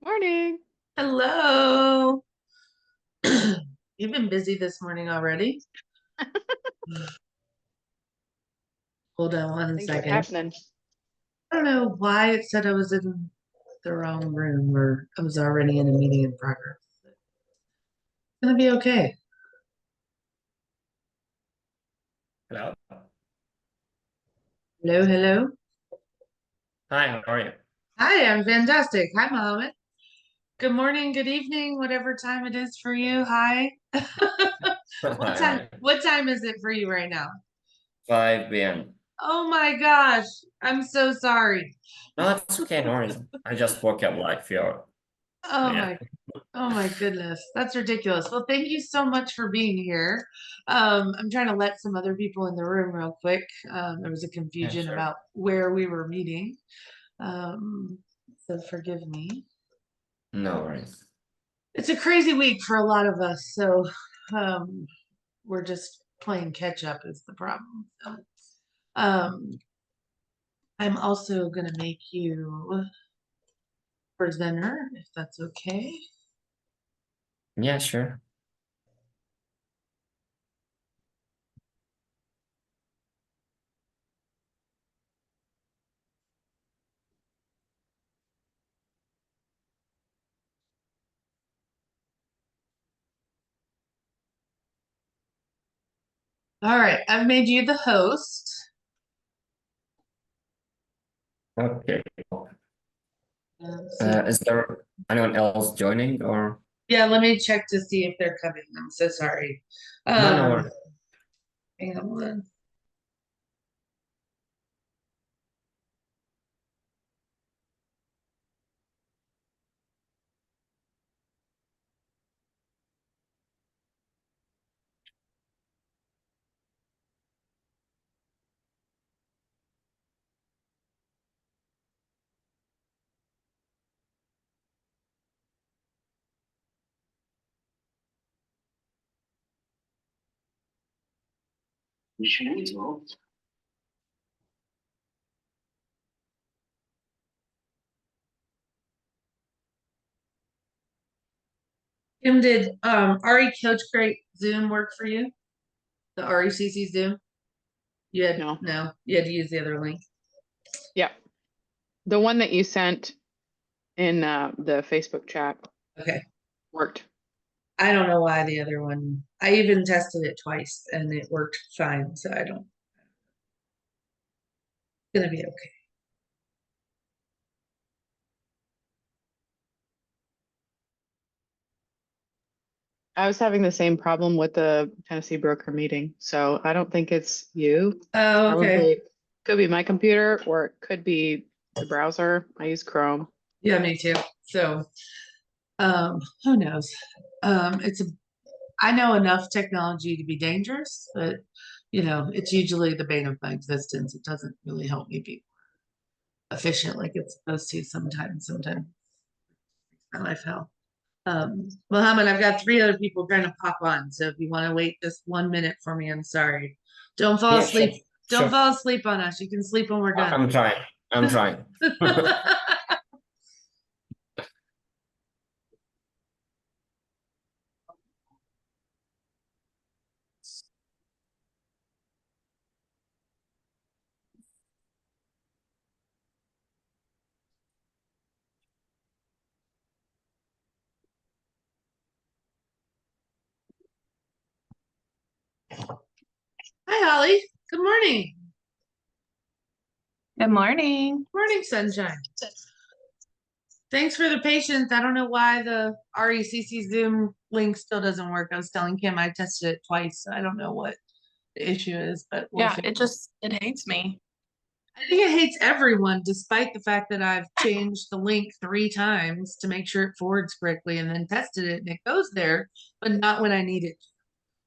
Morning. Hello. You've been busy this morning already. Hold on one Things are second. happening. I don't know why it said I was in the wrong room or I was already in a meeting in progress. It's gonna be okay. Hello. Hello, hello. Hi, how are you? Hi, I'm fantastic. Hi, Mohammed. Good morning, good evening, whatever time it is for you. Hi. Hi, What time? hi. What time is it for you right now? 5 p.m. Oh my gosh, I'm so sorry. No, it's okay, no worries. I just woke up like few hours. Oh Yeah. my Oh my goodness, that's ridiculous. Well, thank you so much for being here. I'm trying to let some other people in the room real quick. There was a Yeah, confusion sure. about where we were meeting. Um, so forgive me. No worries. It's a crazy week for a lot of us, so um, we're just playing catch up is the problem. So, um, I'm also gonna make you presenter if that's okay. Yeah, sure. All right, I've made you the host. Okay. Let's see. Is there anyone else joining or? Yeah, let me check to see if they're coming. I'm so sorry. No, no Um, worries. hang on one. Kim, did RE Coach Great Zoom work for you? The RECC Zoom? You had No. no, you had to use the other link. Yeah. The one that you sent in the Facebook chat Okay. worked. I don't know why the other one. I even tested it twice and it worked fine. So I don't. It's gonna be okay. I was having the same problem with the Tennessee broker meeting, so I don't think it's you. Oh, okay. Probably could be my computer or it could be the browser. I use Chrome. Yeah, me too. So, who knows? It's a. I know enough technology to be dangerous, but it's usually the bane of my existence. It doesn't really help me be efficient like it's supposed to sometimes. Sometimes my life hell. Mohammed, I've got three other people trying to pop on. So if you want to wait just 1 minute for me, I'm sorry. Don't fall Yeah, sure. asleep. Don't Sure. fall asleep on us. You can sleep when we're done. I'm trying. I'm trying. Hi, Holly. Good morning. Good morning. Morning, sunshine. Thanks for the patience. I don't know why the RECC Zoom link still doesn't work. I was telling Kim I tested it twice. So I don't know what the issue is, but we'll Yeah, figure it hates me. I think it hates everyone, despite the fact that I've changed the link 3 times to make sure it forwards correctly and then tested it and it goes there, but not when I need it.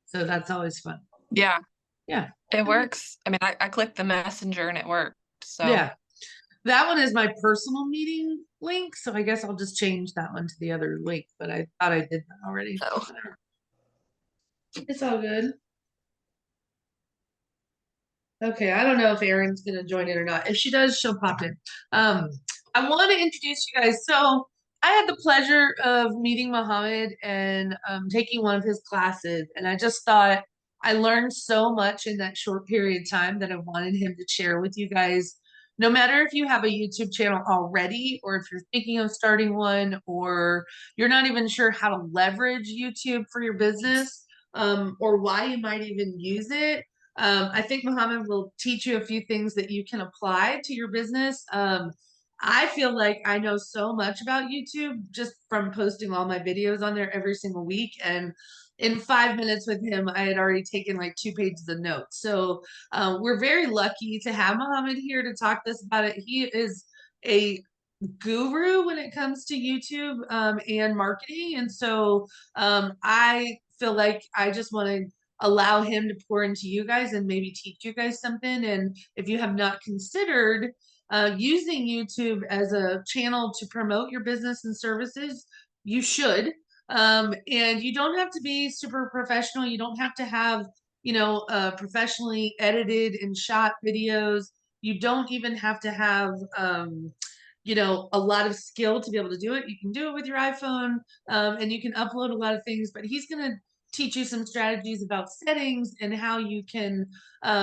So that's always fun. Yeah, Yeah. it works. I mean, I clicked the messenger and it worked. So Yeah. That one is my personal meeting link. So I guess I'll just change that one to the other link, but I thought I did that already. oh, It's all good. Okay, I don't know if Erin's gonna join in or not. If she does, she'll pop in. I want to introduce you guys. So I had the pleasure of meeting Mohammed and taking one of his classes, and I just thought I learned so much in that short period of time that I wanted him to share with you guys. No matter if you have a YouTube channel already, or if you're thinking of starting one, or you're not even sure how to leverage YouTube for your business, or why you might even use it. I think Mohammed will teach you a few things that you can apply to your business. I feel like I know so much about YouTube just from posting all my videos on there every single week. And in 5 minutes with him, I had already taken like 2 pages of notes. So we're very lucky to have Mohammed here to talk to us about it. He is a guru when it comes to YouTube and marketing. And so I feel like I just want to allow him to pour into you guys and maybe teach you guys something. And if you have not considered using YouTube as a channel to promote your business and services, you should. And you don't have to be super professional. You don't have to have, professionally edited and shot videos. You don't even have to have, a lot of skill to be able to do it. You can do it with your iPhone, and you can upload a lot of things, but he's going to teach you some strategies about settings and how you can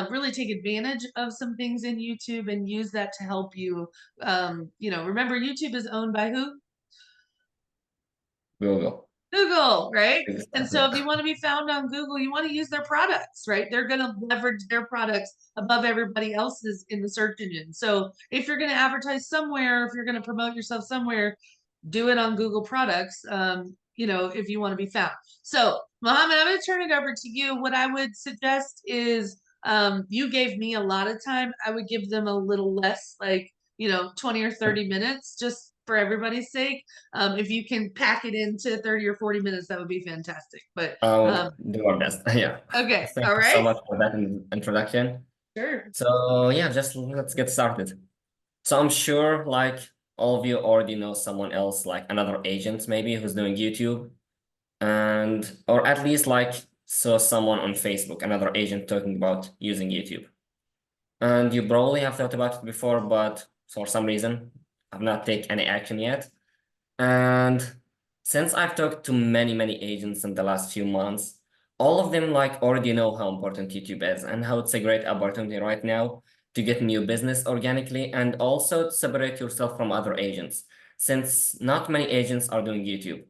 really take advantage of some things in YouTube and use that to help you. Remember, YouTube is owned by who? Google. Google, right? And so if Exactly. you want to be found on Google, you want to use their products, right? They're going to leverage their products above everybody else's in the search engine. So if you're going to advertise somewhere, if you're going to promote yourself somewhere, do it on Google products, if you want to be found. So Mohammed, I'm going to turn it over to you. What I would suggest is you gave me a lot of time. I would give them a little less, like, 20 or 30 minutes, just for everybody's sake. If you can pack it into 30 or 40 minutes, that would be fantastic. But I'll do our best. Yeah. okay, Thank all you so right. much for that introduction. Sure. So yeah, just let's get started. So I'm sure like all of you already know someone else, like another agent maybe who's doing YouTube, and or at least like saw someone on Facebook, another agent talking about using YouTube. And you probably have thought about it before, but for some reason I've not taken any action yet. And since I've talked to many agents in the last few months, all of them like already know how important YouTube is and how it's a great opportunity right now to get new business organically and also to separate yourself from other agents, since not many agents are doing YouTube.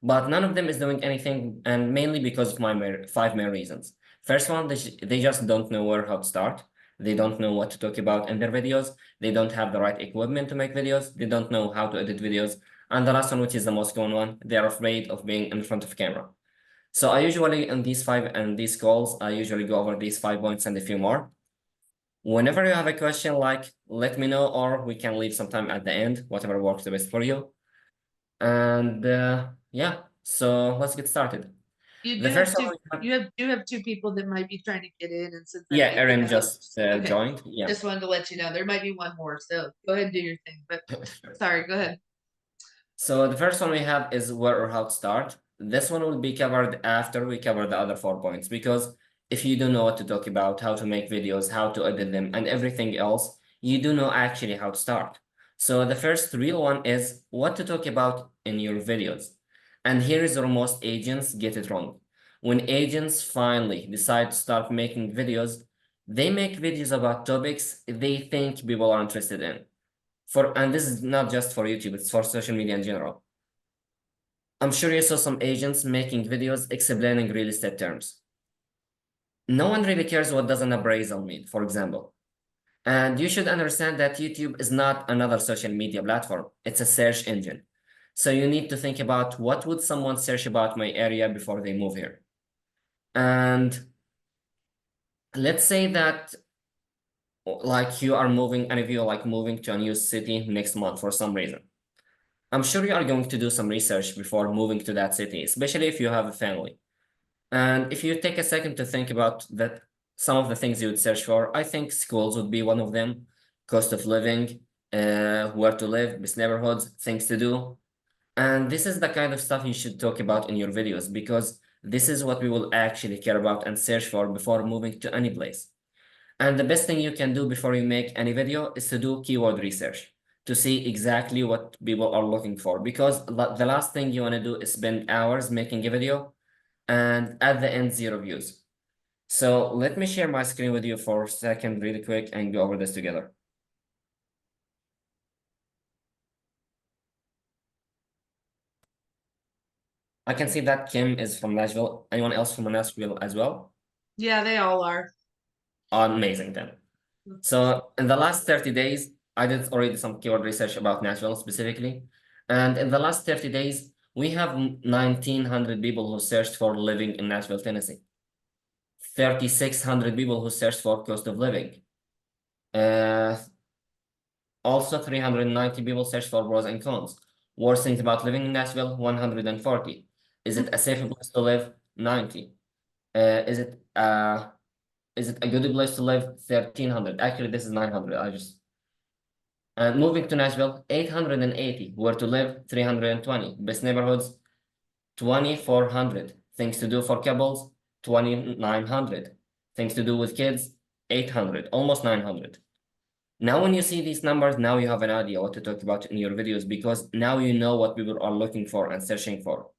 But none of them is doing anything, and mainly because of my 5 main reasons. First one, they just don't know how to start. They don't know what to talk about in their videos. They don't have the right equipment to make videos. They don't know how to edit videos. And the last one, which is the most common one, they're afraid of being in front of camera. So I usually, in these calls, I usually go over these 5 points and a few more. Whenever you have a question, like, let me know, or we can leave some time at the end, whatever works the best for you. And yeah, so let's get started. You The do have first two. one, You have two people that might be trying to get in, and since I yeah, gave you Erin the just host, okay, joined. Yeah. just wanted to let you know there might be one more. So go ahead and do your thing. But sorry, go ahead. So the first one we have is where or how to start. This one will be covered after we cover the other 4 points, because if you don't know what to talk about, how to make videos, how to edit them, and everything else, you do know actually how to start. So the first real one is what to talk about in your videos. And here is where most agents get it wrong. When agents finally decide to start making videos, they make videos about topics they think people are interested in. And this is not just for YouTube, it's for social media in general. I'm sure you saw some agents making videos explaining real estate terms. No one really cares what does an appraisal mean, for example. And you should understand that YouTube is not another social media platform, it's a search engine. So you need to think about what would someone search about my area before they move here. And let's say that like you are moving, and if you're like moving to a new city next month for some reason, I'm sure you are going to do some research before moving to that city, especially if you have a family. And if you take a second to think about that, some of the things you would search for, I think schools would be one of them, cost of living, where to live, best neighborhoods, things to do. And this is the kind of stuff you should talk about in your videos, because this is what we will actually care about and search for before moving to any place. And the best thing you can do before you make any video is to do keyword research. to see exactly what people are looking for, because the last thing you want to do is spend hours making a video and at the end, 0 views. So let me share my screen with you for a second really quick and go over this together. I can see that Kim is from Nashville. Anyone else from Nashville as well? Yeah, they all are. Amazing then. So in the last 30 days, I did already some keyword research about Nashville specifically. And in the last 30 days, we have 1,900 people who searched for living in Nashville, Tennessee. 3,600 people who searched for cost of living. Also 390 people searched for pros and cons. Worst things about living in Nashville, 140. Is it a safe place to live? 90. Is it a good place to live? 1,300. Actually, this is 900. And moving to Nashville, 880. Where to live? 320. Best neighborhoods, 2,400. Things to do for couples, 2,900. Things to do with kids, 800. Almost 900. Now, when you see these numbers, now you have an idea what to talk about in your videos, because now you know what people are looking for and searching for.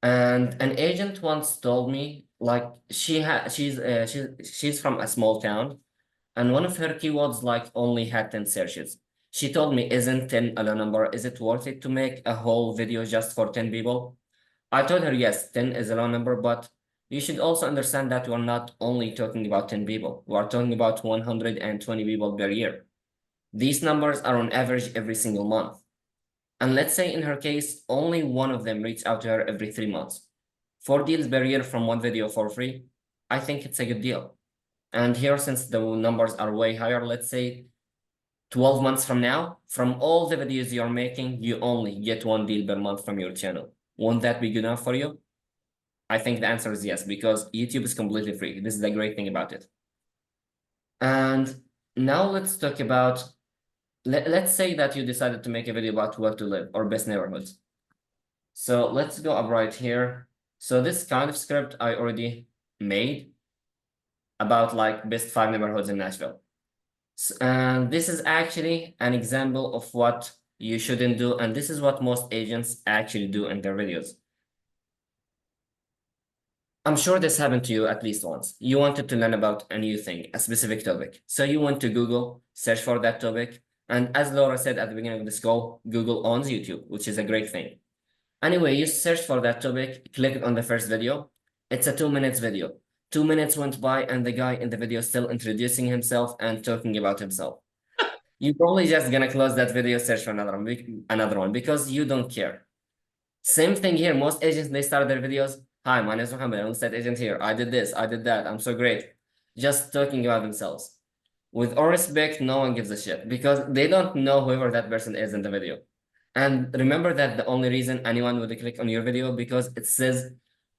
And an agent once told me, like, she's from a small town, and one of her keywords like only had 10 searches. She told me, isn't 10 a low number? Is it worth it to make a whole video just for 10 people? I told her, yes, 10 is a low number, but you should also understand that we're not only talking about 10 people. We're talking about 120 people per year. These numbers are on average every single month. And let's say in her case, only one of them reached out to her every 3 months. 4 deals per year from one video for free. I think it's a good deal. And here, since the numbers are way higher, let's say 12 months from now, from all the videos you're making, you only get 1 deal per month from your channel. Won't that be good enough for you? I think the answer is yes, because YouTube is completely free. This is the great thing about it. And now let's talk about, let's say that you decided to make a video about where to live or best neighborhoods. So let's go up right here. So this kind of script I already made about like best 5 neighborhoods in Nashville. And this is actually an example of what you shouldn't do. And this is what most agents actually do in their videos. I'm sure this happened to you at least once. You wanted to learn about a new thing, a specific topic. So you went to Google, search for that topic. And as Laura said at the beginning of this call, Google owns YouTube, which is a great thing. Anyway, you search for that topic, click on the first video. It's a 2 minutes video. 2 minutes went by and the guy in the video is still introducing himself and talking about himself. You're probably just gonna close that video, search for another one because you don't care. Same thing here. Most agents, they start their videos. Hi, my name is Mohammed. I'm a estate agent here. I did this, I did that. I'm so great. Just talking about themselves. With all respect, no one gives a shit because they don't know whoever that person is in the video. And remember that the only reason anyone would click on your video because it says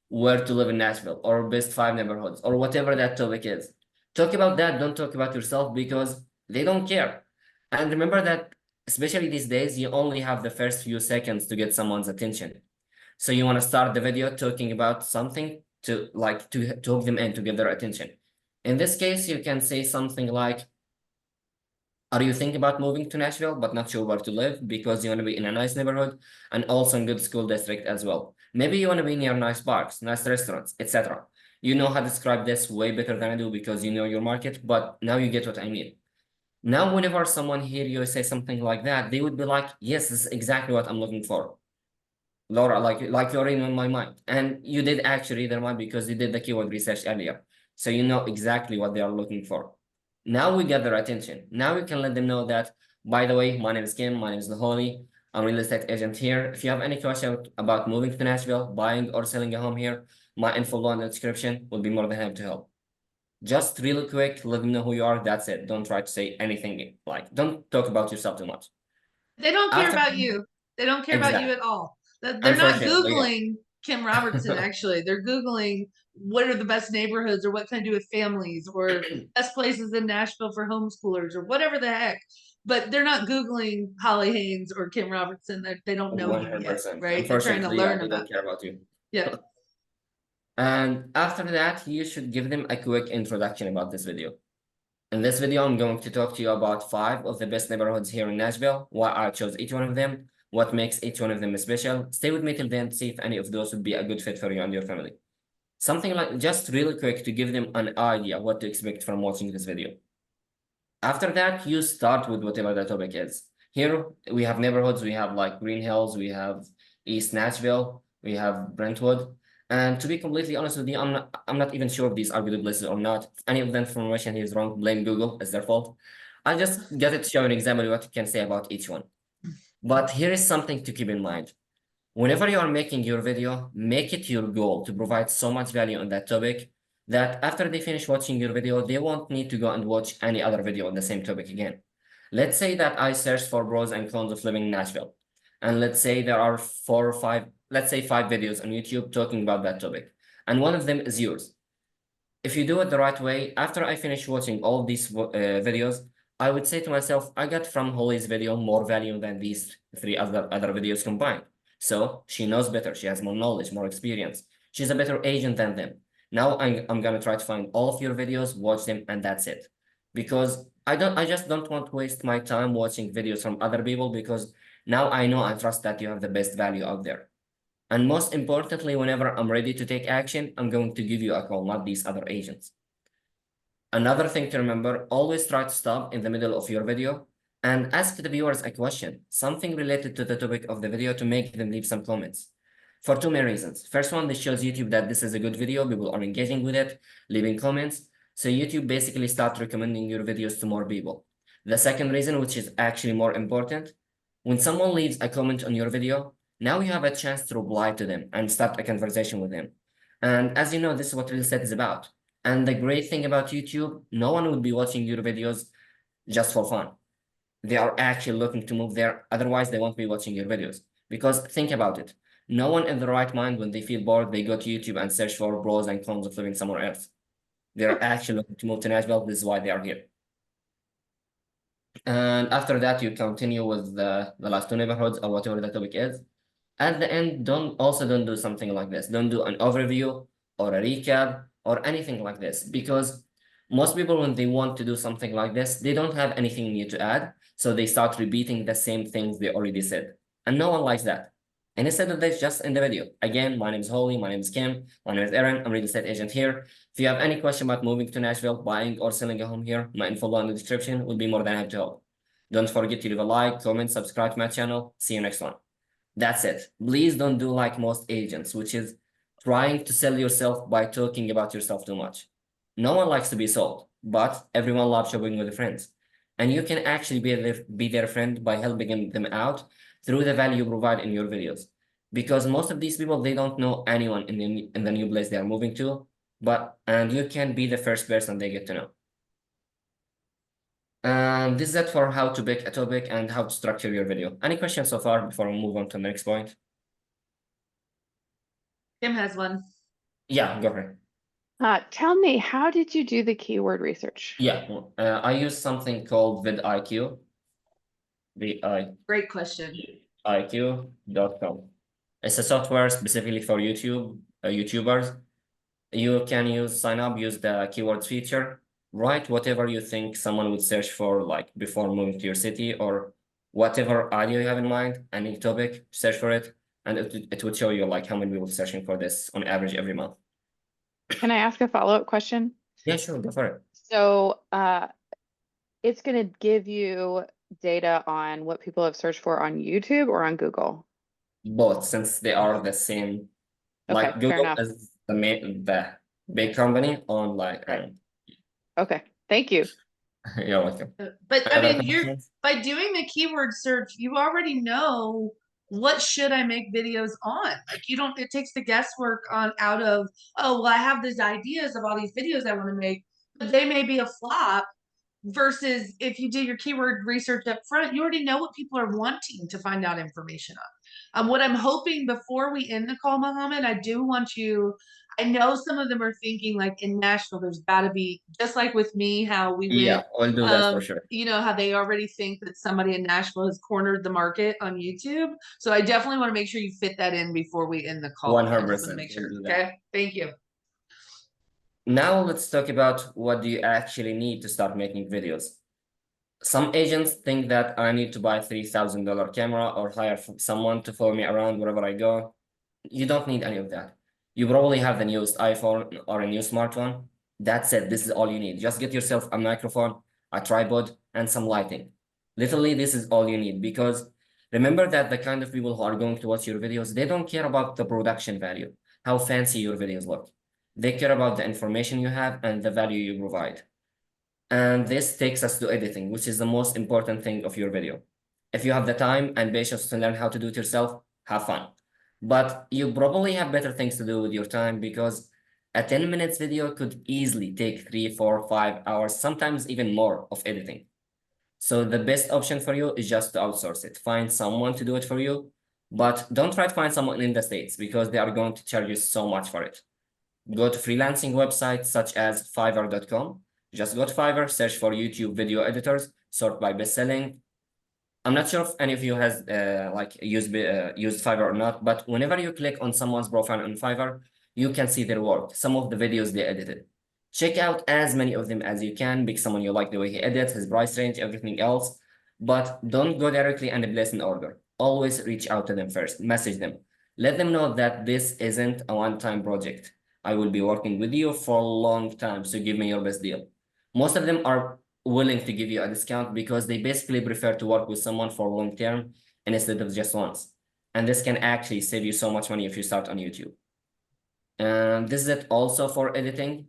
where to live in Nashville or best 5 neighborhoods or whatever that topic is. Talk about that. Don't talk about yourself because they don't care. And remember that, especially these days, you only have the first few seconds to get someone's attention. So you want to start the video talking about something to hook them in, to get their attention. In this case, you can say something like, are you thinking about moving to Nashville, but not sure where to live because you want to be in a nice neighborhood and also in good school district as well? Maybe you want to be near nice parks, nice restaurants, etc. You know how to describe this way better than I do because you know your market, but now you get what I mean. Now, whenever someone hear you say something like that, they would be like, yes, this is exactly what I'm looking for. Laura, like you're in my mind. And you did actually read their mind because you did the keyword research earlier. So you know exactly what they are looking for. Now we get their attention. Now we can let them know that, by the way, my name is Kim, my name is Naholi. I'm a real estate agent here. If you have any question about moving to Nashville, buying or selling a home here, my info below in the description will be more than happy to help. Just really quick, let them know who you are. That's it. Don't try to say anything don't talk about yourself too much. They don't care about you. They don't care about you at all. They're not Googling Kim Robertson, actually. They're Googling what are the best neighborhoods or what can I do with families or best places in Nashville for homeschoolers or whatever the heck. But they're not Googling Holly Haynes or Kim Robertson. They don't know 100%, you yet, right? They're trying to learn about. They don't care about you. Yeah. And after that, you should give them a quick introduction about this video. In this video, I'm going to talk to you about 5 of the best neighborhoods here in Nashville, why I chose each one of them, what makes each one of them special. Stay with me till then to see if any of those would be a good fit for you and your family. Something like just really quick to give them an idea what to expect from watching this video. After that, you start with whatever the topic is. Here we have neighborhoods, we have like Green Hills, we have East Nashville, we have Brentwood. And to be completely honest with you, I'm not even sure if these are good places or not. If any of the information here is wrong, blame Google, it's their fault. I just got it to show an example of what you can say about each one. But here is something to keep in mind. Whenever you are making your video, make it your goal to provide so much value on that topic that after they finish watching your video, they won't need to go and watch any other video on the same topic again. Let's say that I search for pros and cons of living in Nashville. And let's say there are 4 or 5, let's say 5 videos on YouTube talking about that topic. And one of them is yours. If you do it the right way, after I finish watching all these videos, I would say to myself, I got from Holly's video more value than these 3 other videos combined. So she knows better. She has more knowledge, more experience. She's a better agent than them. Now I'm gonna try to find all of your videos, watch them, and that's it. Because I just don't want to waste my time watching videos from other people, because now I know I trust that you have the best value out there. And most importantly, whenever I'm ready to take action, I'm going to give you a call, not these other agents. Another thing to remember, always try to stop in the middle of your video and ask the viewers a question, something related to the topic of the video, to make them leave some comments. For 2 main reasons. First one, this shows YouTube that this is a good video, people are engaging with it, leaving comments. So YouTube basically start recommending your videos to more people. The second reason, which is actually more important, when someone leaves a comment on your video, now you have a chance to reply to them and start a conversation with them. And as you know, this is what real estate is about. And the great thing about YouTube, no one would be watching your videos just for fun. They are actually looking to move there. Otherwise, they won't be watching your videos. Because think about it. No one in the right mind, when they feel bored, they go to YouTube and search for pros and cons of living somewhere else. They're actually looking to move to Nashville. This is why they are here. And after that, you continue with the last 2 neighborhoods or whatever the topic is. At the end, don't do something like this. Don't do an overview or a recap or anything like this, because most people, when they want to do something like this, they don't have anything new to add. So they start repeating the same things they already said. And no one likes that. And instead of this, just in the video. Again, my name is Holly, my name is Kim, my name is Aaron, I'm real estate agent here. If you have any question about moving to Nashville, buying or selling a home here, my info below in the description will be more than happy to help. Don't forget to leave a like, comment, subscribe to my channel. See you next one. That's it. Please don't do like most agents, which is trying to sell yourself by talking about yourself too much. No one likes to be sold, but everyone loves shopping with friends. And you can actually be their friend by helping them out through the value you provide in your videos. Because most of these people, they don't know anyone in the new place they are moving to, and you can be the first person they get to know. And this is it for how to pick a topic and how to structure your video. Any questions so far before we move on to the next point? Kim has one. Yeah, go for it. Tell me, how did you do the keyword research? Yeah, I use something called vidIQ. Great question. vidIQ.com. It's a software specifically for YouTubers. You can sign up, use the keywords feature, write whatever you think someone would search for, like before moving to your city, or whatever idea you have in mind, any topic, search for it, and it would show you like how many people searching for this on average every month. Can I ask a follow-up question? Yeah, sure, go for it. So it's going to give you data on what people have searched for on YouTube or on Google? Both, since they are the same. Like Okay, fair Google enough. is the big company on like. Right. Okay, thank you. You're welcome. But I Other mean, questions? by doing the keyword search, you already know what should I make videos on. Like it takes the guesswork out of, oh, well, I have these ideas of all these videos I want to make, but they may be a flop. Versus if you do your keyword research up front, you already know what people are wanting to find out information on. What I'm hoping before we end the call, Mohammed, I do want you. I know some of them are thinking like in Nashville, there's got to be, just like with me, how we Yeah, went. I'll do that for sure. You know how they already think that somebody in Nashville has cornered the market on YouTube. So I definitely want to make sure you fit that in before we end the call. I just want to 100%. make sure. We'll do that. Okay, thank you. Now let's talk about what do you actually need to start making videos. Some agents think that I need to buy $3,000 camera or hire someone to follow me around wherever I go. You don't need any of that. You probably have the newest iPhone or a new smartphone. That's it. This is all you need. Just get yourself a microphone, a tripod, and some lighting. Literally, this is all you need, because remember that the kind of people who are going to watch your videos, they don't care about the production value, how fancy your videos look. They care about the information you have and the value you provide. And this takes us to editing, which is the most important thing of your video. If you have the time and patience to learn how to do it yourself, have fun. But you probably have better things to do with your time, because a 10 minutes video could easily take 3, 4, 5 hours, sometimes even more of editing. So the best option for you is just to outsource it. Find someone to do it for you, but don't try to find someone in the States, because they are going to charge you so much for it. Go to freelancing websites such as Fiverr.com. Just go to Fiverr, search for YouTube video editors, sort by best-selling. I'm not sure if any of you has used Fiverr or not, but whenever you click on someone's profile on Fiverr, you can see their work, some of the videos they edited. Check out as many of them as you can, pick someone you like the way he edits, his price range, everything else, but don't go directly and place an order. Always reach out to them first, message them. Let them know that this isn't a one-time project. I will be working with you for a long time, so give me your best deal. Most of them are willing to give you a discount because they basically prefer to work with someone for long term instead of just once. And this can actually save you so much money if you start on YouTube. And this is it also for editing.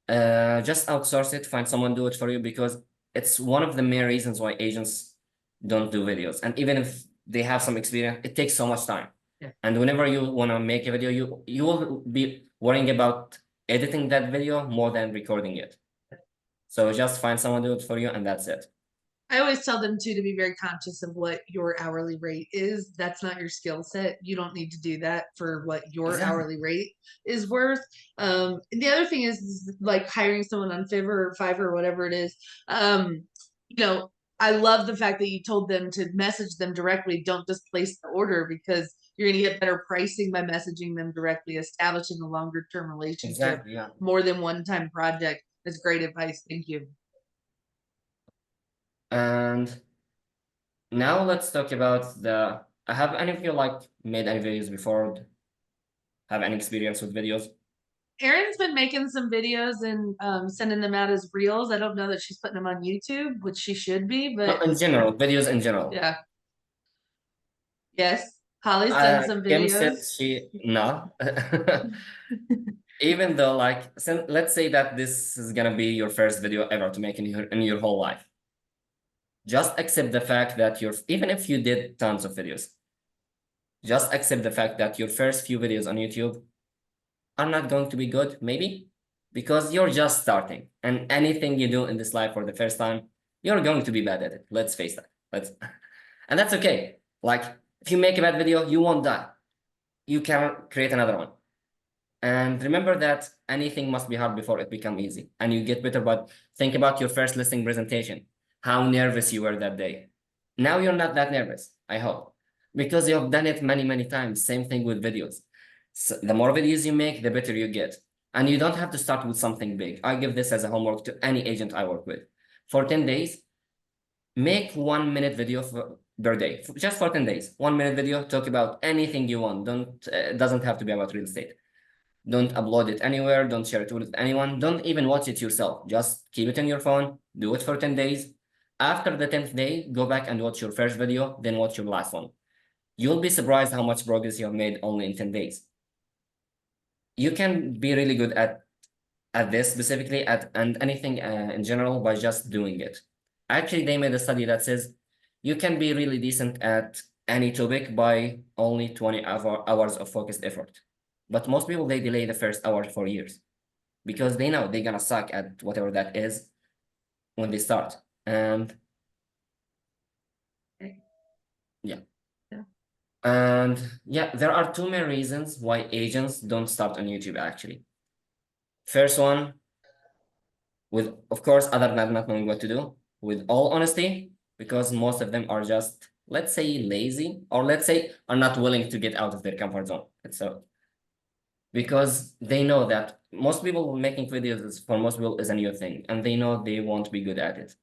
Just outsource it, find someone do it for you, because it's one of the main reasons why agents don't do videos. And even if they have some experience, it takes so much time. Yeah. And whenever you want to make a video, you will be worrying about editing that video more than recording it. So just find someone to do it for you, and that's it. I always tell them too to be very conscious of what your hourly rate is. That's not your skill set. You don't need to do that for what your Exactly. hourly rate is worth. And the other thing is like hiring someone on Fiverr or whatever it is. I love the fact that you told them to message them directly. Don't just place the order, because you're going to get better pricing by messaging them directly, establishing a longer term relationship. Exactly, yeah. More than one time project. That's great advice. Thank you. And now let's talk about have any of you made any videos before? Have any experience with videos? Erin's been making some videos and sending them out as reels. I don't know that she's putting them on YouTube, which she should be, No, but in general, videos in general. yeah. Yes, Holly's done some Kim said videos. no. Even though let's say that this is gonna be your first video ever to make in your whole life. Just accept the fact that even if you did tons of videos, just accept the fact that your first few videos on YouTube are not going to be good, maybe, because you're just starting. And anything you do in this life for the first time, you're going to be bad at it. Let's face that. And that's okay. Like, if you make a bad video, you won't die. You can create another one. And remember that anything must be hard before it becomes easy. And you get better, but think about your first listing presentation, how nervous you were that day. Now you're not that nervous, I hope, because you have done it many, many times. Same thing with videos. So the more videos you make, the better you get. And you don't have to start with something big. I give this as a homework to any agent I work with. For 10 days, make 1 minute video per day, just for 10 days. 1 minute video, talk about anything you want. Doesn't have to be about real estate. Don't upload it anywhere. Don't share it with anyone. Don't even watch it yourself. Just keep it on your phone. Do it for 10 days. After the 10th day, go back and watch your first video, then watch your last one. You'll be surprised how much progress you have made only in 10 days. You can be really good at this specifically, and anything in general, by just doing it. Actually, they made a study that says you can be really decent at any topic by only 20 hours of focused effort. But most people, they delay the first hour for years because they know they're gonna suck at whatever that is when they start. And yeah. And yeah, there are two main reasons why agents don't start on YouTube actually. First one, of course, other than not knowing what to do, with all honesty, because most of them are just, let's say, lazy, or let's say are not willing to get out of their comfort zone. So because they know that most people making videos for most people is a new thing, and they know they won't be good at it.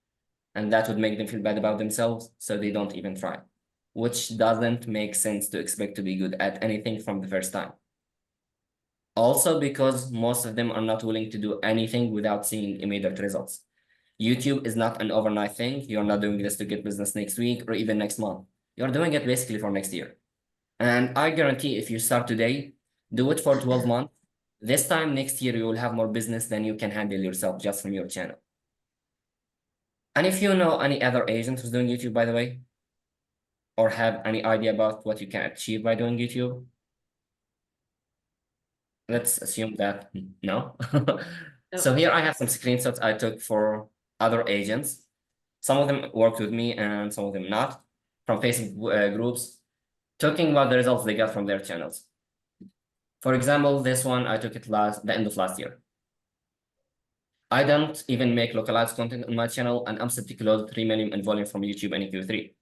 And that would make them feel bad about themselves, so they don't even try, which doesn't make sense to expect to be good at anything from the first time. Also, because most of them are not willing to do anything without seeing immediate results. YouTube is not an overnight thing. You're not doing this to get business next week or even next month. You're doing it basically for next year. And I guarantee if you start today, do it for 12 months. This time next year, you will have more business than you can handle yourself just from your channel. And if you know any other agent who's doing YouTube, by the way, or have any idea about what you can achieve by doing YouTube, let's assume that no. So here I have some screenshots I took for other agents. Some of them worked with me and some of them not, from Facebook groups, talking about the results they got from their channels. For example, this one, I took it the end of last year. I don't even make localized content on my channel, and I'm set to close 3 million in volume from YouTube in Q3.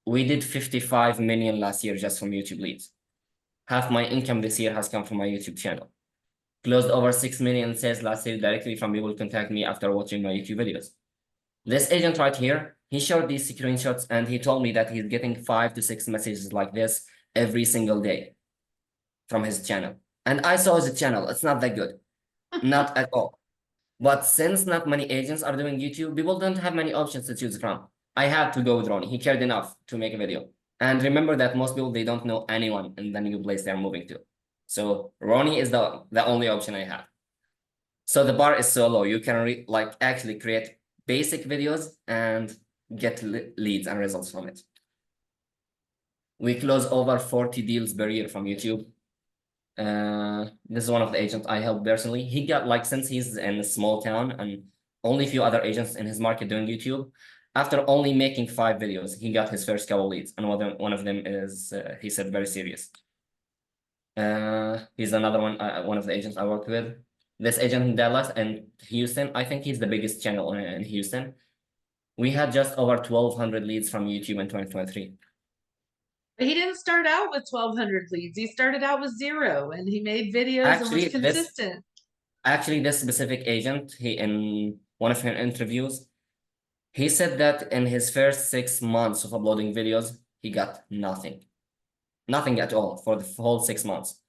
We did 55 million last year just from YouTube leads. Half my income this year has come from my YouTube channel. Closed over 6 million sales last year directly from people contacting me after watching my YouTube videos. This agent right here, he showed these screenshots and he told me that he's getting 5 to 6 messages like this every single day from his channel. And I saw his channel, it's not that good, not at all. But since not many agents are doing YouTube, people don't have many options to choose from. I had to go with Ronnie. He cared enough to make a video. And remember that most people, they don't know anyone in the new place they're moving to. So Ronnie is the only option I have. So the bar is so low. You can actually create basic videos and get leads and results from it. We close over 40 deals per year from YouTube. This is one of the agents I helped personally. He got since he's in a small town and only a few other agents in his market doing YouTube, after only making 5 videos, he got his first couple leads. And one of them is, he said, very serious. He's another one of the agents I worked with. This agent in Dallas and Houston, I think he's the biggest channel in Houston. We had just over 1,200 leads from YouTube in 2023. He didn't start out with 1,200 leads. He started out with 0, and he made videos and was consistent. Actually, this specific agent, in one of his interviews, he said that in his first 6 months of uploading videos, he got nothing. Nothing at all for the whole 6 months.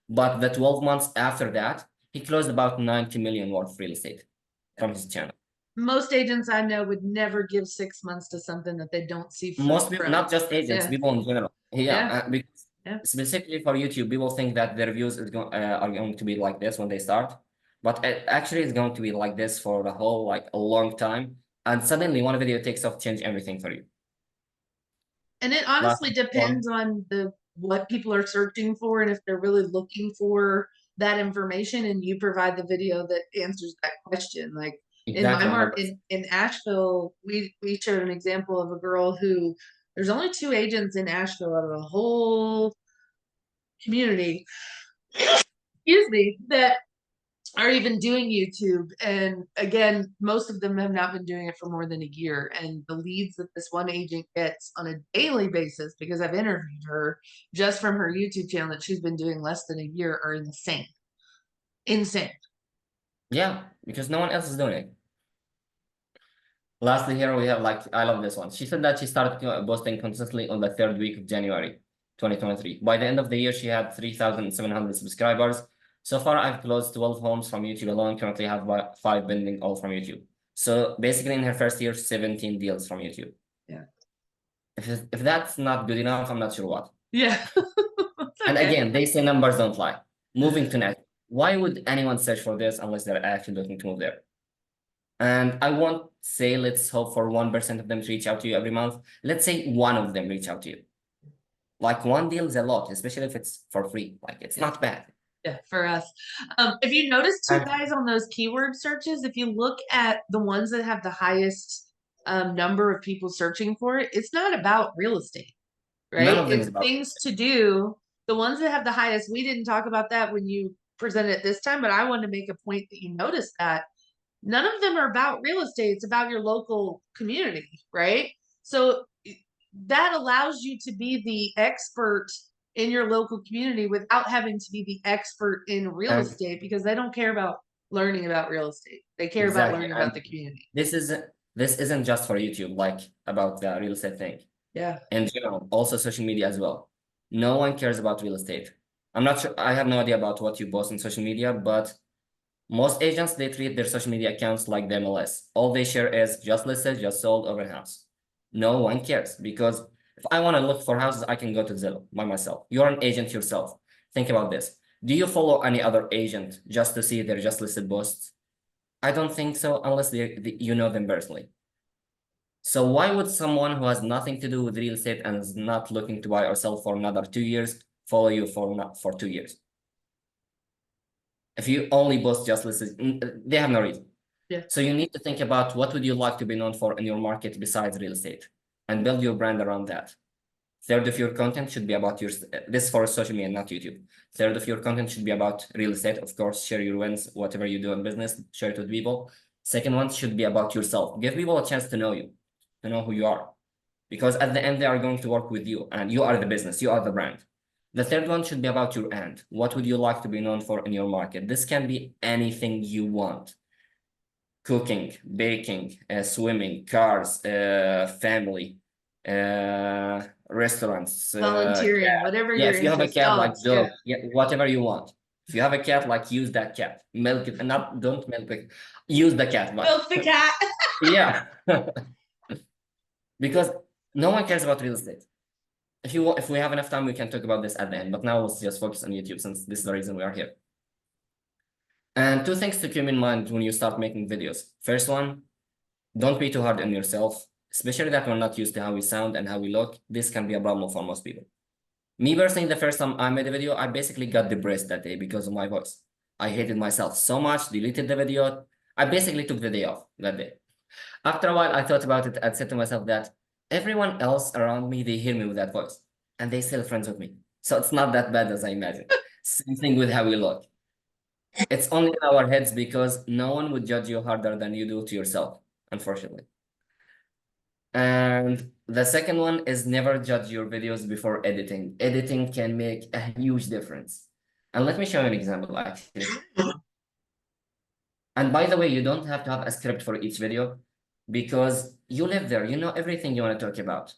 But the 12 months after that, he closed about 90 million worth of real estate from his channel. Most agents I know would never give 6 months to something that they don't see. Most people, not just agents, people in general. Because specifically for YouTube, people think that their views are going to be like this when they start, but it actually is going to be like this for the whole a long time. And suddenly, one video takes off, change everything for you. And it honestly depends on what people are searching for, and if they're really looking for that information, and you provide the video that answers that question. Like exactly. In my market in Asheville, we showed an example of a girl who there's only 2 agents in Asheville out of the whole community, excuse me, that are even doing YouTube. And again, most of them have not been doing it for more than a year. And the leads that this one agent gets on a daily basis, because I've interviewed her just from her YouTube channel that she's been doing less than a year, are insane. Insane. Yeah, because no one else is doing it. Lastly, here we have I love this one. She said that she started posting consistently on the 3rd week of January 2023. By the end of the year, she had 3,700 subscribers. So far, I've closed 12 homes from YouTube alone. Currently, I have 5 pending, all from YouTube. So basically, in her first year, 17 deals from YouTube. Yeah. If that's not good enough, I'm not sure what. Yeah. And again, they say numbers don't lie. Moving to next. Why would anyone search for this unless they're actually looking to move there? And I won't say let's hope for 1% of them to reach out to you every month. Let's say 1 of them reach out to you. 1 deal is a lot, especially if it's for free. It's not bad. Yeah, for us. If you notice too, guys, on those keyword searches, if you look at the ones that have the highest number of people searching for it, it's not about real estate, right? None of them it's things to do. The ones that have the highest, we didn't talk about that when you presented it this time, but I wanted to make a point that you noticed that none of them are about real estate. It's about your local community, right? So that allows you to be the expert in your local community without having to be the expert in real And estate, because they don't care about learning about real estate. They care about exactly, learning about and the community. this isn't just for YouTube, like about the real estate thing. Yeah. In general, also social media as well. No one cares about real estate. I'm not sure, I have no idea about what you post on social media, but most agents, they treat their social media accounts like the MLS. All they share is just listed, just sold, open house. No one cares, because if I want to look for houses, I can go to Zillow by myself. You're an agent yourself. Think about this. Do you follow any other agent just to see their just listed posts? I don't think so, unless you know them personally. So why would someone who has nothing to do with real estate and is not looking to buy or sell for another 2 years follow you for 2 years? If you only post just listed, they have no reason. Yeah. So you need to think about what would you like to be known for in your market besides real estate, and build your brand around that. Third of your content should be about this for social media, not YouTube. Third of your content should be about real estate. Of course, share your wins, whatever you do in business, share it with people. Second one should be about yourself. Give people a chance to know you, to know who you are. Because at the end, they are going to work with you, and you are the business, you are the brand. The third one should be about your end. What would you like to be known for in your market? This can be anything you want. Cooking, baking, swimming, cars, family, restaurants, Volunteering, whatever yeah, your if you have a interest. cat, Oh, like yeah. dog, yeah, whatever you want. If you have a cat, like use that cat, milk it, and don't milk it, use the cat. Milk the cat. Yeah, because no one cares about real estate. If we have enough time, we can talk about this at the end. But now let's just focus on YouTube, since this is the reason we are here. And two things to keep in mind when you start making videos. First one, don't be too hard on yourself, especially that we're not used to how we sound and how we look. This can be a problem for most people. Me personally, the first time I made a video, I basically got depressed that day because of my voice. I hated myself so much, deleted the video. I basically took the day off that day. After a while, I thought about it and said to myself that everyone else around me, they hear me with that voice, and they still friends with me. So it's not that bad as I imagine. Same thing with how we look. It's only in our heads, because no one would judge you harder than you do to yourself, unfortunately. And the second one is never judge your videos before editing. Editing can make a huge difference. And let me show you an example, actually. And by the way, you don't have to have a script for each video, because you live there, you know everything you want to talk about.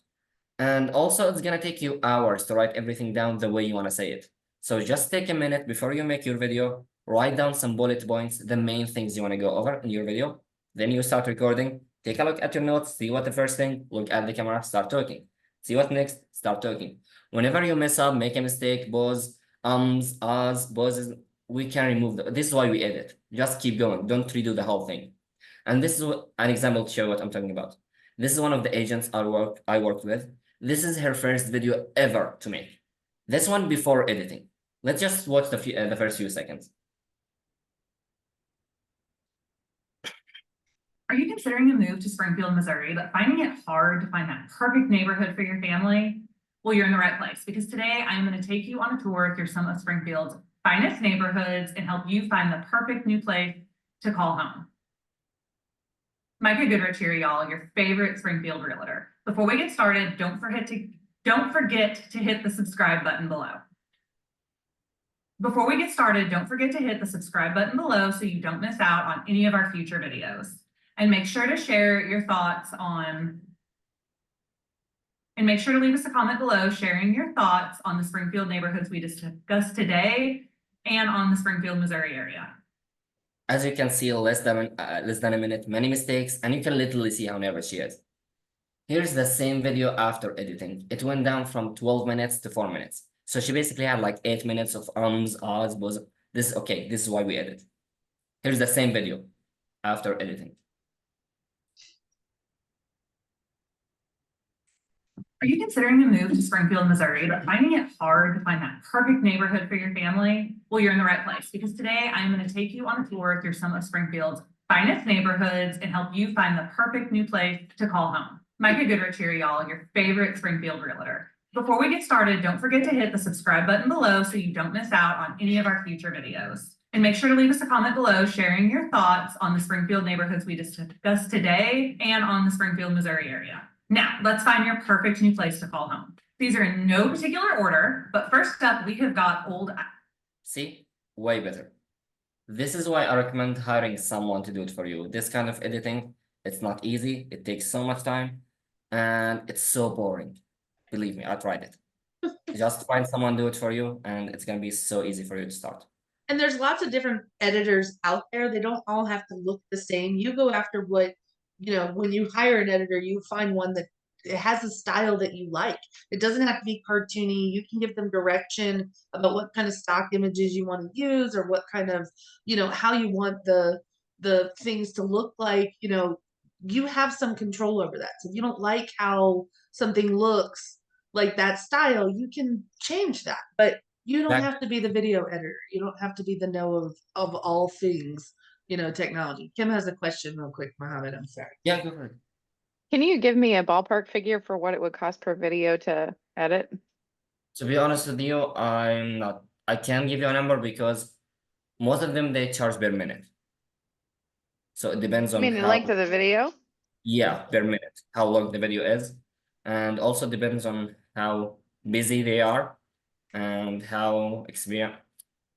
And also, it's going to take you hours to write everything down the way you want to say it. So just take a minute before you make your video, write down some bullet points, the main things you want to go over in your video. Then you start recording, take a look at your notes, see what the first thing, look at the camera, start talking. See what next, start talking. Whenever you mess up, make a mistake, pause, ahs, pauses, we can remove this is why we edit. Just keep going, don't redo the whole thing. And this is an example to show what I'm talking about. This is one of the agents I worked with. This is her first video ever to make. This one before editing. Let's just watch the first few seconds. Are you considering a move to Springfield, Missouri, but finding it hard to find that perfect neighborhood for your family? Well, you're in the right place, because today I am going to take you on a tour through some of Springfield's finest neighborhoods and help you find the perfect new place to call home. Micah Goodrich here, y'all, your favorite Springfield realtor. Before we get started, don't forget to hit the subscribe button below. Before we get started, don't forget to hit the subscribe button below so you don't miss out on any of our future videos. And make sure to share your thoughts on, and make sure to leave us a comment below sharing your thoughts on the Springfield neighborhoods we discussed today and on the Springfield, Missouri area. As you can see, less than a minute, many mistakes, and you can literally see how nervous she is. Here's the same video after editing. It went down from 12 minutes to 4 minutes. So she basically had like 8 minutes of ahs, buzz. This is why we edit. Here's the same video after editing. Are you considering a move to Springfield, Missouri, but finding it hard to find that perfect neighborhood for your family? Well, you're in the right place, because today I am going to take you on a tour through some of Springfield's finest neighborhoods and help you find the perfect new place to call home. Micah Goodrich here, y'all, your favorite Springfield realtor. Before we get started, don't forget to hit the subscribe button below so you don't miss out on any of our future videos. And make sure to leave us a comment below sharing your thoughts on the Springfield neighborhoods we discussed today and on the Springfield, Missouri area. Now, let's find your perfect new place to call home. These are in no particular order, but first up, we have got old. See, way better. This is why I recommend hiring someone to do it for you. This kind of editing, it's not easy. It takes so much time and it's so boring. Believe me, I tried it. Just find someone do it for you and it's gonna be so easy for you to start. And there's lots of different editors out there. They don't all have to look the same. You go after what, when you hire an editor, you find one that it has a style that you like. It doesn't have to be cartoony. You can give them direction about what kind of stock images you want to use or what kind of, how you want the things to look like. You have some control over that. So if you don't like how something looks like that style, you can change that. But you don't have to be the video editor. You don't have to be the know of all things, technology. Kim has a question real quick, Mohammed. I'm sorry. Yeah, go for it. Can you give me a ballpark figure for what it would cost per video to edit? To be honest with you, I can't give you a number because most of them, they charge per minute. So it depends I on mean, the length of the video? Yeah, per minute, how long the video is. And also depends on how busy they are and how experienced.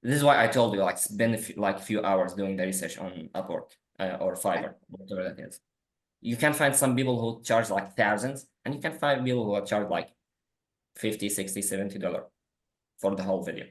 This is why I told you, like, spend a few hours doing the research on Upwork or Fiverr, whatever that is. You can find some people who charge like thousands, and you can find people who charge like $50, $60, $70 for the whole video.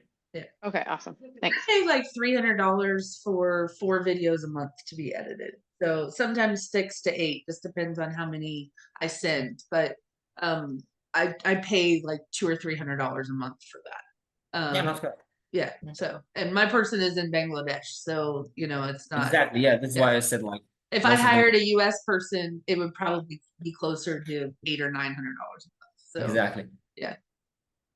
Okay, awesome. Thanks. I pay like $300 for 4 videos a month to be edited. So sometimes 6 to 8, just depends on how many I send. But I pay like $200 or $300 a month for that. Yeah, not good. Yeah. So, and my person is in Bangladesh, so it's not Exactly. Yeah, that's why I said like if most I of them- hired a US person, it would probably be closer to $800 or $900 a month. So exactly. yeah.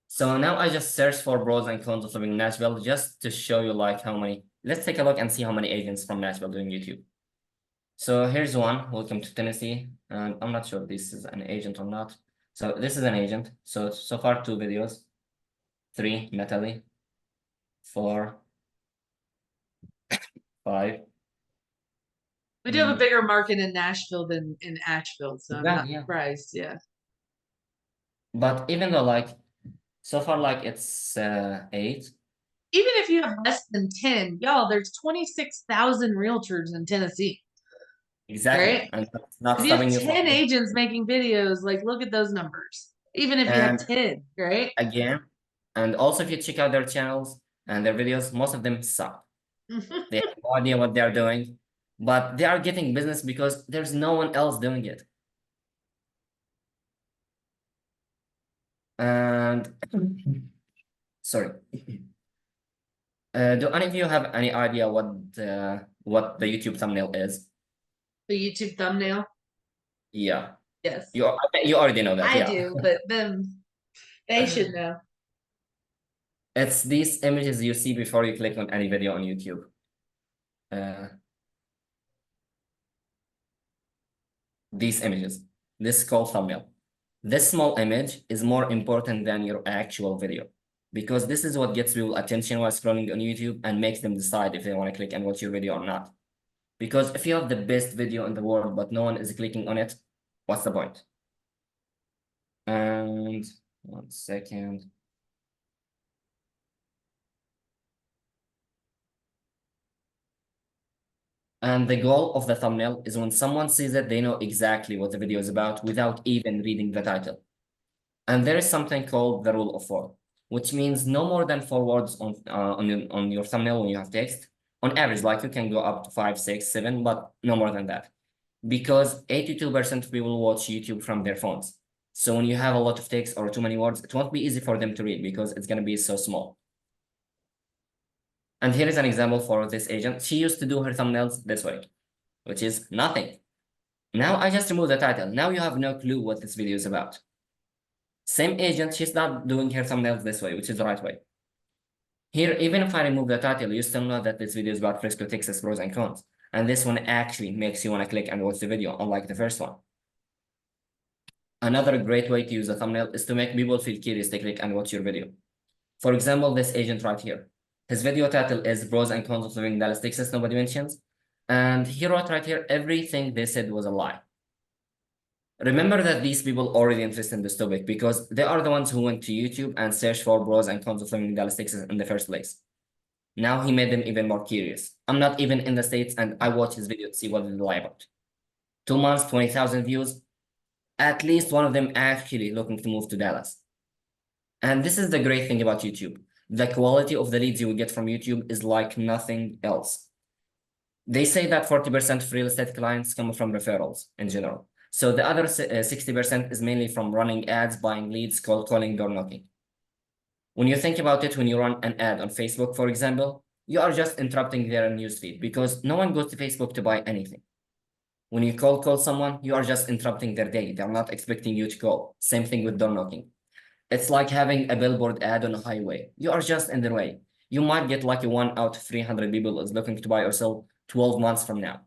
So now I just searched for pros and cons of living in Nashville just to show you like how many. Let's take a look and see how many agents from Nashville doing YouTube. So here's one. Welcome to Tennessee. And I'm not sure if this is an agent or not. So this is an agent. So far 2 videos. 3, Natalie. 4, 5. We do have a bigger market in Nashville than in Asheville, so I'm not Yeah. surprised. Yeah. But even though like so far like it's 8. Even if you have less than 10, y'all, there's 26,000 realtors in Tennessee. Exactly. Right? And that's not If you have stopping you 10 from agents making videos, like look at those numbers. Even if you have And- 10, right? again. And also if you check out their channels and their videos, most of them suck. They have no idea what they're doing, but they are getting business because there's no one else doing it. And sorry. Do any of you have any idea what the YouTube thumbnail is? The YouTube thumbnail. Yeah, Yes. you already know that. I Yeah. do, but then they should know. It's these images you see before you click on any video on YouTube. These images. This is called thumbnail. This small image is more important than your actual video because this is what gets people attention while scrolling on YouTube and makes them decide if they want to click and watch your video or not. Because if you have the best video in the world but no one is clicking on it, what's the point? And 1 second. And the goal of the thumbnail is when someone sees it, they know exactly what the video is about without even reading the title. And there is something called the rule of 4, which means no more than 4 words on your thumbnail when you have text. On average, like you can go up to 5, 6, 7, but no more than that. Because 82% of people watch YouTube from their phones. So when you have a lot of text or too many words, it won't be easy for them to read because it's going to be so small. And here is an example for this agent. She used to do her thumbnails this way, which is nothing. Now I just remove the title. Now you have no clue what this video is about. Same agent, she's not doing her thumbnails this way, which is the right way. Here, even if I remove the title, you still know that this video is about Frisco, Texas, pros and cons. And this one actually makes you want to click and watch the video, unlike the first one. Another great way to use a thumbnail is to make people feel curious to click and watch your video. For example, this agent right here. His video title is Pros and Cons of Living in Dallas, Texas, nobody mentions. And he wrote right here, everything they said was a lie. Remember that these people already interested in this topic because they are the ones who went to YouTube and searched for pros and cons of living in Dallas, Texas in the first place. Now he made them even more curious. I'm not even in the States and I watched his video to see what they lie about. 2 months, 20,000 views. At least one of them actually looking to move to Dallas. And this is the great thing about YouTube. The quality of the leads you will get from YouTube is like nothing else. They say that 40% of real estate clients come from referrals in general. So the other 60% is mainly from running ads, buying leads, cold calling, door knocking. When you think about it, when you run an ad on Facebook, for example, you are just interrupting their newsfeed because no one goes to Facebook to buy anything. When you cold call someone, you are just interrupting their day. They're not expecting you to call. Same thing with door knocking. It's like having a billboard ad on a highway. You are just in their way. You might get lucky 1 out of 300 people is looking to buy or sell 12 months from now.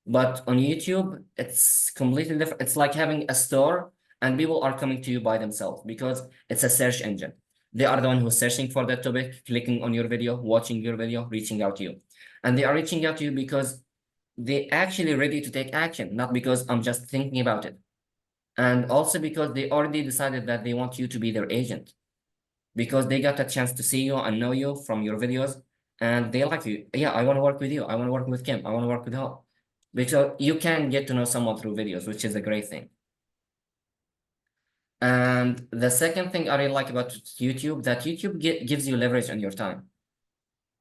But on YouTube, it's completely different. It's like having a store and people are coming to you by themselves because it's a search engine. They are the one who's searching for that topic, clicking on your video, watching your video, reaching out to you. And they are reaching out to you because they actually ready to take action, not because I'm just thinking about it. And also because they already decided that they want you to be their agent because they got a chance to see you and know you from your videos and they like you. Yeah, I want to work with you. I want to work with Kim. I want to work with Dahl. Because you can get to know someone through videos, which is a great thing. And the second thing I really like about YouTube, that YouTube gives you leverage on your time.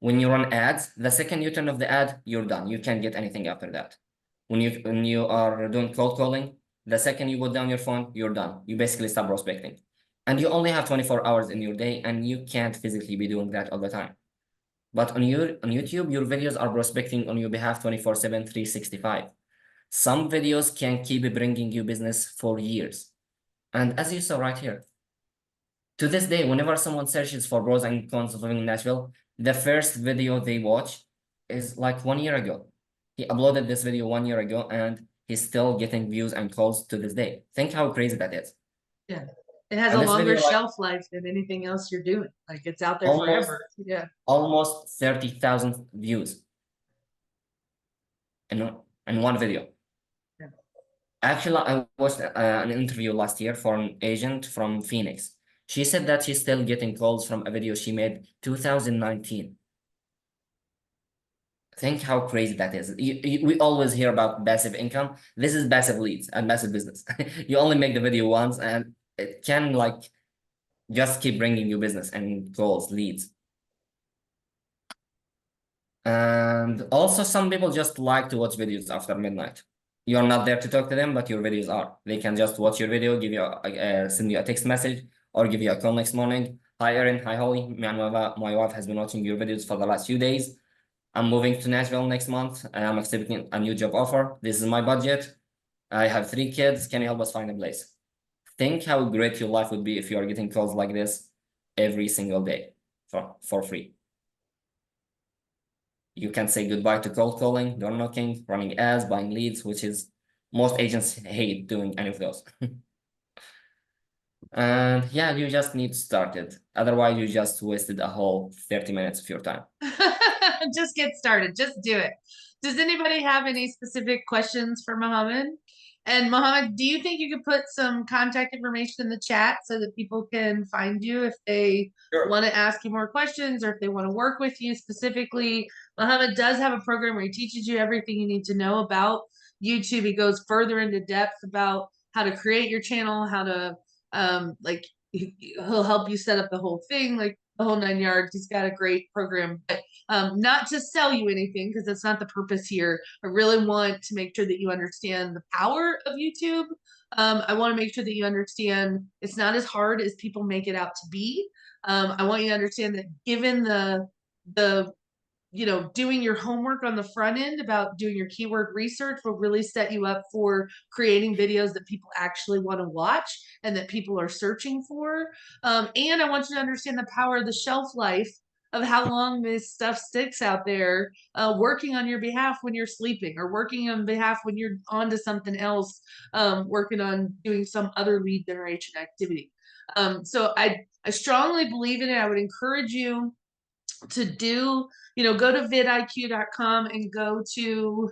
When you run ads, the second you turn off the ad, you're done. You can't get anything after that. When you are doing cold calling, the second you put down your phone, you're done. You basically stop prospecting. And you only have 24 hours in your day, and you can't physically be doing that all the time. But on YouTube, your videos are prospecting on your behalf 24/7, 365. Some videos can keep bringing you business for years. And as you saw right here, to this day, whenever someone searches for pros and cons of living in Nashville, the first video they watch is like 1 year ago. He uploaded this video 1 year ago and he's still getting views and calls to this day. Think how crazy that is. Yeah. It has And a this longer video, like, shelf life than anything else you're doing. Like it's out there almost forever. Yeah. almost 30,000 views in one video. Yeah. Actually, I watched an interview last year for an agent from Phoenix. She said that she's still getting calls from a video she made 2019. Think how crazy that is. We always hear about passive income. This is passive leads and passive business. You only make the video once and it can like just keep bringing you business and calls, leads. And also some people just like to watch videos after midnight. You're not there to talk to them, but your videos are. They can just watch your video, give you send you a text message or give you a call next morning. Hi Erin, hi Holly. Me and my wife has been watching your videos for the last few days. I'm moving to Nashville next month and I'm accepting a new job offer. This is my budget. I have 3 kids. Can you help us find a place? Think how great your life would be if you are getting calls like this every single day for free. You can say goodbye to cold calling, door knocking, running ads, buying leads, which is most agents hate doing any of those. And yeah, you just need to start it. Otherwise, you just wasted a whole 30 minutes of your time. Just get started. Just do it. Does anybody have any specific questions for Mohammed? And Mohammed, do you think you could put some contact information in the chat so that people can find you if they want to ask you more questions or if they want to work with you specifically? Mohammed does have a program where he teaches you everything you need to know about YouTube. He goes further into depth about how to create your channel, how to like he'll help you set up the whole thing, like the whole 9 yards. He's got a great program, but not to sell you anything because that's not the purpose here. I really want to make sure that you understand the power of YouTube. I want to make sure that you understand it's not as hard as people make it out to be. I want you to understand that given the doing your homework on the front end about doing your keyword research will really set you up for creating videos that people actually want to watch and that people are searching for. And I want you to understand the power of the shelf life of how long this stuff sticks out there, working on your behalf when you're sleeping or working on behalf when you're on to something else, working on doing some other lead generation activity. So I strongly believe in it. I would encourage you to do, go to vidiq.com and go to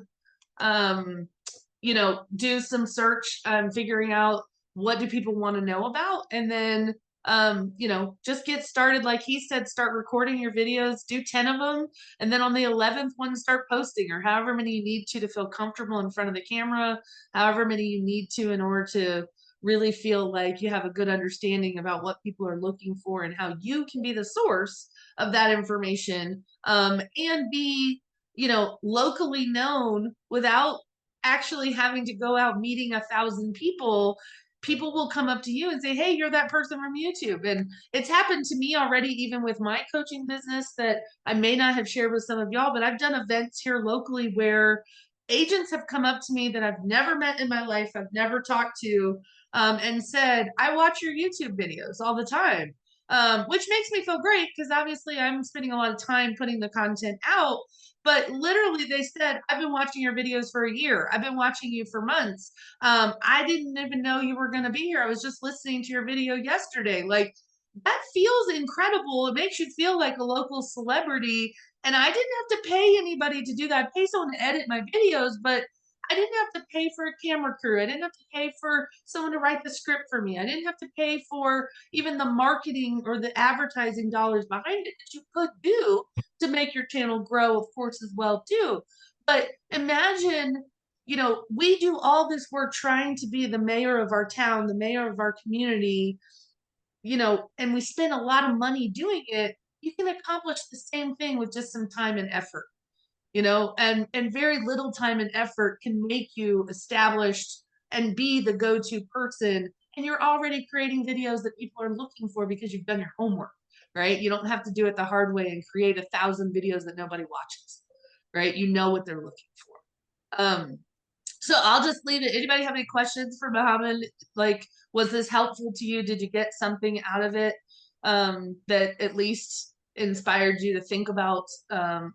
you know, do some search, figuring out what do people want to know about, and then you know, just get started. Like he said, start recording your videos, do 10 of them, and then on the 11th one, start posting, or however many you need to feel comfortable in front of the camera, however many you need to in order to really feel like you have a good understanding about what people are looking for and how you can be the source of that information, and be, you know, locally known without actually having to go out meeting 1,000 people. People will come up to you and say, hey, you're that person from YouTube. And it's happened to me already, even with my coaching business, that I may not have shared with some of y'all, but I've done events here locally where agents have come up to me that I've never met in my life, I've never talked to, and said, I watch your YouTube videos all the time, which makes me feel great because obviously I'm spending a lot of time putting the content out. But literally, they said, I've been watching your videos for a year. I've been watching you for months. I didn't even know you were going to be here. I was just listening to your video yesterday. Like, that feels incredible. It makes you feel like a local celebrity. And I didn't have to pay anybody to do that. I pay someone to edit my videos, but I didn't have to pay for a camera crew. I didn't have to pay for someone to write the script for me. I didn't have to pay for even the marketing or the advertising dollars behind it that you could do to make your channel grow, of course, as well too. But imagine, you know, we do all this work trying to be the mayor of our town, the mayor of our community, you know, and we spend a lot of money doing it. You can accomplish the same thing with just some time and effort, you know, and very little time and effort can make you established and be the go-to person. And you're already creating videos that people are looking for because you've done your homework, right? You don't have to do it the hard way and create 1,000 videos that nobody watches, right? You know what they're looking for. So I'll just leave it. Anybody have any questions for Mohammed? Like, was this helpful to you? Did you get something out of it that at least inspired you to think about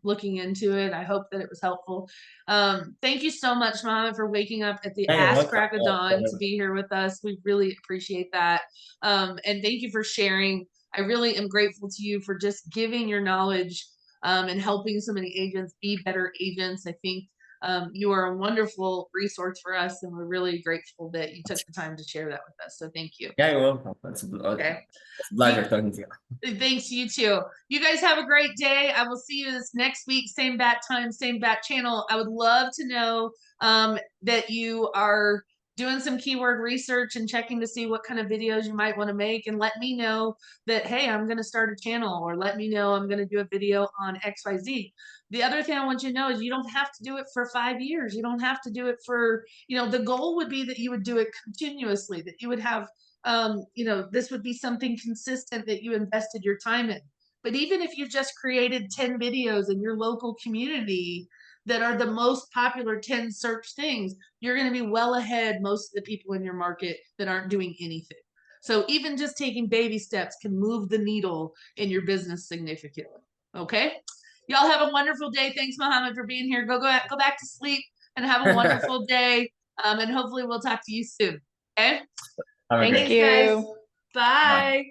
looking into it? I hope that it was helpful. Thank you so much, Mohammed, for waking up at the Yeah, you're ass welcome. crack of Yeah, dawn to be here with us. We really appreciate that. And thank you for sharing. I really am grateful to you for just giving your knowledge and helping so many agents be better agents. I think you are a wonderful resource for us, and we're really grateful that you took the time to share that with us. So thank you. Yeah, you're welcome. It's a Okay. pleasure talking to you. Thanks, you too. You guys have a great day. I will see you this next week, same bat time, same bat channel. I would love to know that you are doing some keyword research and checking to see what kind of videos you might want to make, and let me know that, hey, I'm going to start a channel, or let me know I'm going to do a video on XYZ. The other thing I want you to know is you don't have to do it for 5 years. You don't have to do it for, you know, the goal would be that you would do it continuously, that you would have you know, this would be something consistent that you invested your time in. But even if you just created 10 videos in your local community that are the most popular 10 search things, you're going to be well ahead most of the people in your market that aren't doing anything. So even just taking baby steps can move the needle in your business significantly. Okay. Y'all have a wonderful day. Thanks, Mohammed, for being here. Go back to sleep and have a wonderful day. And hopefully we'll talk to you soon. Okay. Thank Thanks, you. guys. Bye.